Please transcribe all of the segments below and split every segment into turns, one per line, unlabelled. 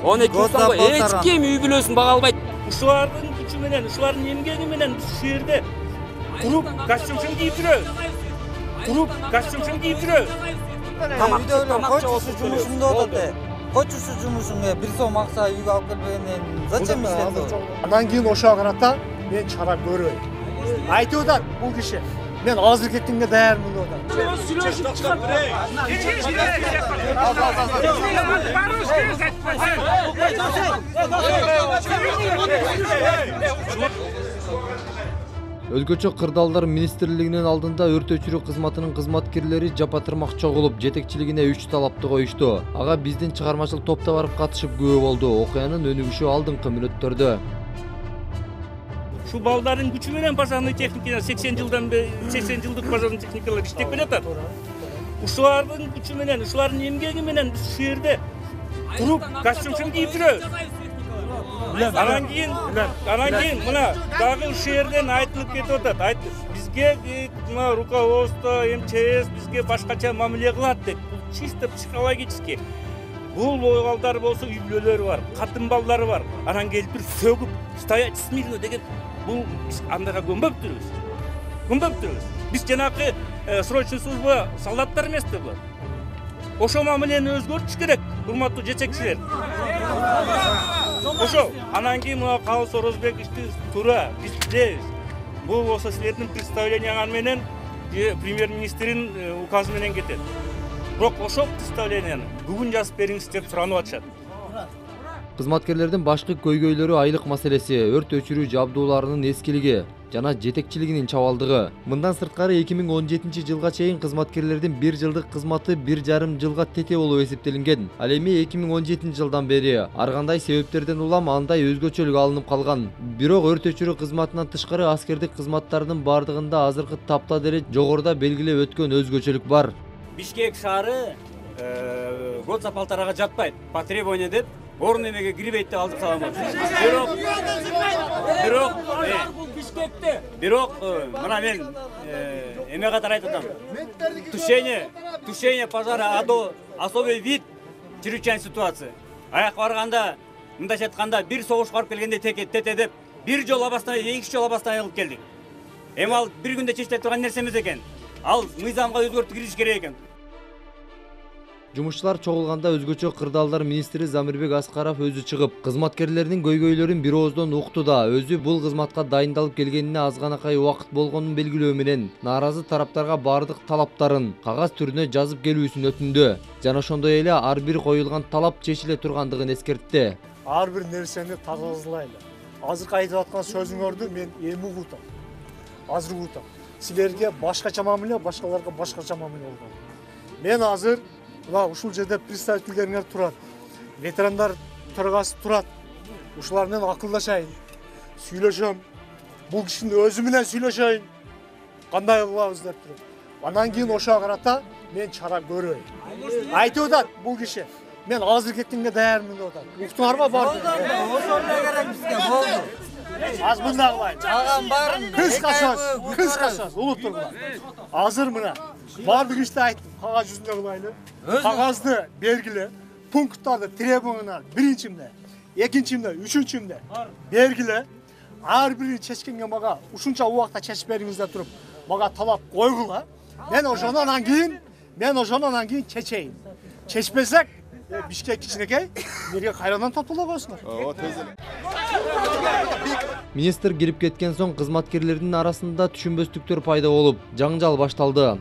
Эч ким үй бүлөсүн бага албайт. Ушулардын күчү менен, ушулардын эмгеги менен биз ушул жерде туруп костюмчун кийип жүрөбүз.
Koçusu cumhurunda odadı. Koçusu cumhurunda bir son maksa yük alıp gelmeyenden zaten işlendi o.
Андан кийин ошого карата мен чара көрөйм. Айтып атат бул киши. Мен азыр кеткенге даярмын деп атат.
Өзгөчө кырдаалдар министрлигинин алдында өрт өчүрүү кызматынын кызматкерлери жапатырмак чогулуп, жетекчилигине 3 талапты коюшту. Ага биздин чыгармачылык топ да барып катышып күбө болду. Окуянын өнүгүшү алдыңкы мүнөттөрдө.
Şu balların gücü veren pazarlık teknikler 80 yıllık pazarlık teknikler iштеп келатат. Ушулардын gücü менен, ушулардын эмгеги менен биз ушул жерде туруп костюмчун кийип жүрөбүз. Анан кийин мына дагы ушул жерден айтылып кетип атат. Бизге мына руководство, МЧС бизге башкача мамиле кылат деп. Бул чисто психологически. Бул балдар болсо үй бүлөлөрү бар, катын балдары бар. Анан келип туруп сөгүп, стоять смирно деген бул биз андайга көнбөптүрбүз. Биз жанакы срочный служба солдаттар эмеспи булар. Ошо мамилени өзгөртүш керек, урматтуу жетекчилер. Ошо анан кийин мына Калыс Орозбековичти туура биз билебиз. Бул болсо силердин представленияңар менен премьер-министрдин указы менен кетет. Бирок ошол представленияны бүгүн жазып бериңиз деп суранып атышат.
Кызматкерлердин башкы көйгөйлөрү айлык маселеси, өрт өчүрүү жабдууларынын эскилиги жана жетекчилигинин чабалдыгы. Мындан сырткары 2017 жылга чейин кызматкерлердин 1 жылдык кызматы 1,5 жылга тете болуп эсептелинген. Ал эми 2017 жылдан бери ар кандай себептерден улам андай өзгөчөлүк алынып калган. Бирок өрт өчүрүү кызматынан тышкары аскердик кызматтардын бардыгында азыркы тапта деле жогоруда белгилеп өткөн өзгөчөлүк бар.
Бишкек шаары год за полторага жатпайт. По требованию деп орун эмеге кирбейт деп алдык саламат. Бирок мына мен эме катары айтып атам. Тушение пожара особый вид чрезвычайной ситуации. Аяк барганда, мындайча айтканда, бир согуш барып келгенде тете деп, бир жол абастан, 2 жол абастан алып келдик. Эми ал бир күндө чечилип турган нерсе эмес экен. Ал мыйзамга өзгөртүү кириш керек экен.
Жумушчулар чогулганда өзгөчө кырдаалдар министри Замирбек Аскаров өзү чыгып, кызматкерлердин көйгөйлөрүн бир ооздон укту да, өзү бул кызматка дайындалып келгенине азганакай убакыт болгонун белгилөө менен нааразы тараптарга бардык талаптарын кагаз түрүнө жазып келүүсүн өтүндү. Жана ошондой эле ар бир коюлган талап чечиле тургандыгын эскертти.
Ар бир нерсени тазалайлы. Азыркы айтып аткан сөзүңөрдү мен эми угутам. Азыр угутам. Силерге башкача мамиле, башкаларга башкача мамиле болгон. Мен азыр мына ушул жерде представительдериңер турат. Ветерандар төрагасы турат. Ушулар менен акылдашайын. Сүйлөшөм. Бул кишинин өзү менен сүйлөшөйүн. Кандай кылабыз деп туруп. Андан кийин ошого карата мен чара көрөйүн. Айтып атат бул киши. Мен азыр кеткенге даярмын деп атат. Уктуңарбы барды?
Ошондой керек бизге болду.
Аз мында кылайын.
Алган барын.
Кыз кашас, улуттургула. Азыр мына бардык ишти айттым. Кагаз жүзүндө кылайлы. Кагазды бергиле. Пункттарды требованиялар биринчимде, экинчимде, үчүнчүмдө бергиле. Ар бирин чечкенге мага ушунча убакта чечип бериңиз деп туруп, мага талап койгула. Мен ошондон кийин чечейин. Чечпесек, Бишкек кичинекей, мерге кайрадан топтоло койсуңар.
Министр кирип кеткен соң кызматкерлердин арасында түшүнбөстүктөр пайда болуп, жаңжал башталды.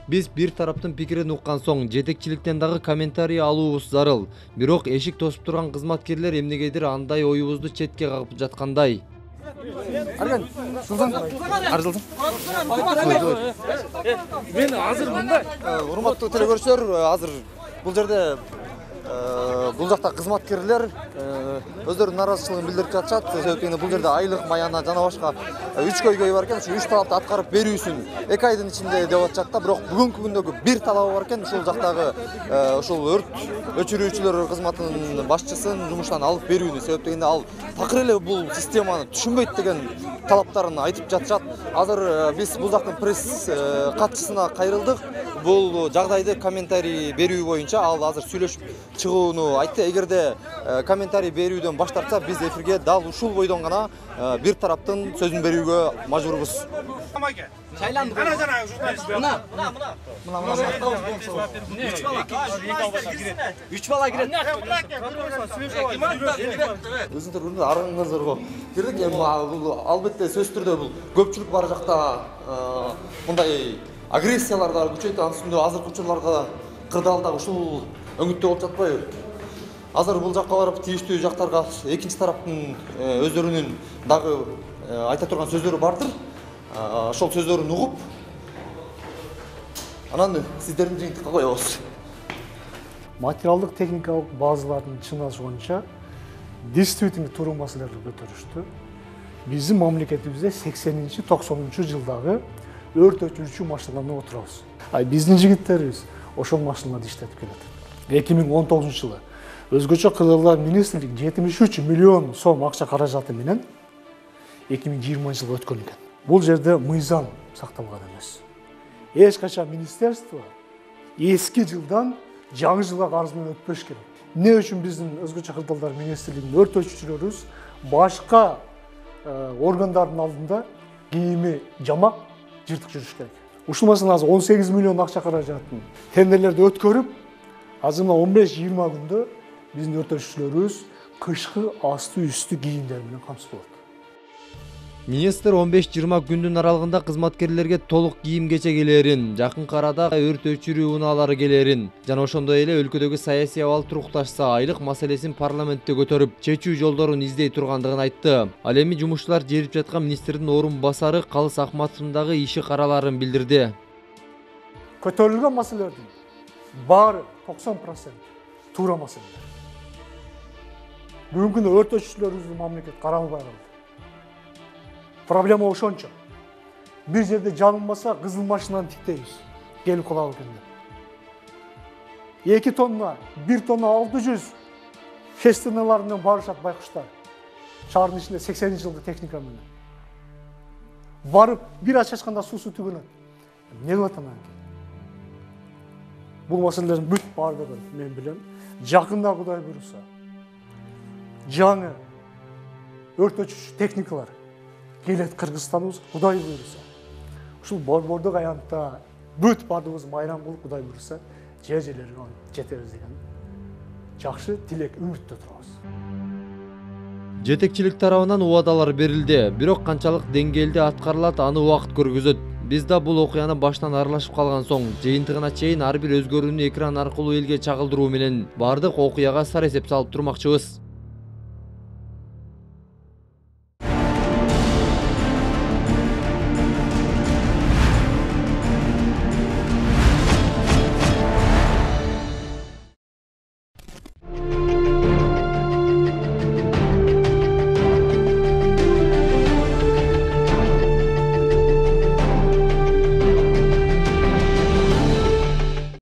Биз бир тараптын пикирин уккан соң жетекчиликтен дагы комментарий алуубуз зарыл. Бирок эшик тосуп турган кызматкерлер эмнегедир андай оюбузду четке кагып жаткандай.
Арган, Султан, арзылдым.
Мен азыр мындай.
Урматтуу телекөрүүчүлөр, азыр бул жерде бул жакта кызматкерлер өздөрүнүн нааразычылыгын билдирип жатышат. Себеби бул жерде айлык, маяна жана башка 3 көйгөй бар экен. Ушу 3 талапты аткарып берүүсүн 2 айдын ичинде деп атышат да. Бирок бүгүнкү күндөгү бир талабы бар экен. Ушул жактагы ушул өрт өчүрүүчүлөр кызматынын башчысын жумуштан алып берүүнү. Себеби ал такыр эле бул системаны түшүнбөйт деген талаптарын айтып жатышат. Азыр биз бул жактын пресс катчысына кайрылдык. Бул жагдайды комментарий берүү боюнча ал азыр сүйлөшүп чыгууну айтты. Эгерде комментарий берүүдөн баш тартса, биз эфирге дал ушул бойдон гана бир тараптын сөзүн берүүгө мажбурбуз.
Шайландык. Үч бала кирет.
Өзүңөр араңыздарго кирдик. Эми бул албетте сөзсүз түрдө бул көпчүлүк бар жакта мындай агрессиялар да күчөйт. Анын үстүндө азыркы учурларга кырдаал дагы ушул өңүттө болуп жатпайбы? Азыр бул жакка барып тийиштүү жактарга экинчи тараптын өздөрүнүн дагы айта турган сөздөрү бардыр. Ошол сөздөрүн угуп, анан сиздердин жыйынтыкка коебуз.
Материалдык техникалык базалардын чыныгы боюнча действительно туура маселелерди көтөрүштү. Биздин мамлекетибизде 80-90 жылдагы өрт өчүрүүчү машиналарына отурабыз. Биздин жигиттерибиз ошол машиналарды иштетип келет. 2019 жылы өзгөчө кыргыздар министрлик 73 миллион сом акча каражаты менен 2020 жылга өткөн экен. Бул жерде мыйзам сакталган эмес. Эч качан министерство эски жылдан жаңы жылга карыз менен өтпөш керек. Эмне үчүн биздин өзгөчө кыргыздар министрлигинин өрт өчүрүүчүлөрүбүз башка органдардын алдында кийими жамак жыртык жүрүш керек. Ушул маселени азыр 18 миллион акча каражатын тендерлерди өткөрүп, азыр 15-20 күндө биздин өрт өчүрүүчүлөрүбүз кышкы асты үстү кийимдер менен камсыз болот.
Министр 15-20 күндүн аралыгында кызматкерлерге толук кийим кечегелерин, жакынкы арада өрт өчүрүү унаалары келерин жана ошондой эле өлкөдөгү саясий абал турукташса айлык маселесин парламентте көтөрүп, чечүү жолдорун издей тургандыгын айтты. Ал эми жумушчулар жерип жаткан министрдин орун басары Калыс Акматовдун дагы иши караларын билдирди.
Көтөрүлгөн маселелердин баары 90% туура маселелер. Бүгүнкү күндө өрт өчүрүүчүлөрүбүздүн мамлекет каралбай калды. Проблема ошончо. Бир жерде жанылмаса кызыл машинаны тиктейбиз. Келип калабы экен деп. 2 тонна, 1 тонна 600 шестерналар менен барышат байкуштар. Шаардын ичинде 80 жылдык техника менен. Барып бир ач ачканда суусу түгөнөт. Эмне кылат анан? Бул маселелердин бүт бардыгын мен билем. Жакында Кудай буйруса жаңы өрт өчүрүүчү техникалар келет Кыргызстаныбыз, Кудай буйруса. Ушул борбордук аянтта бүт бардыгыбыз майрам кылып, Кудай буйруса, жерлерге жетебиз деген жакшы тилек, үмүттө турабыз.
Жетекчилик тарабынан убадалар берилди, бирок канчалык деңгээлде аткарылат аны убакыт көргөзөт. Биз да бул окуяны баштан аралашып калган соң, жыйынтыгына чейин ар бир өзгөрүүнү экран аркылуу элге чагылдыруу менен бардык окуяга сар эсеп салып турмакчыбыз.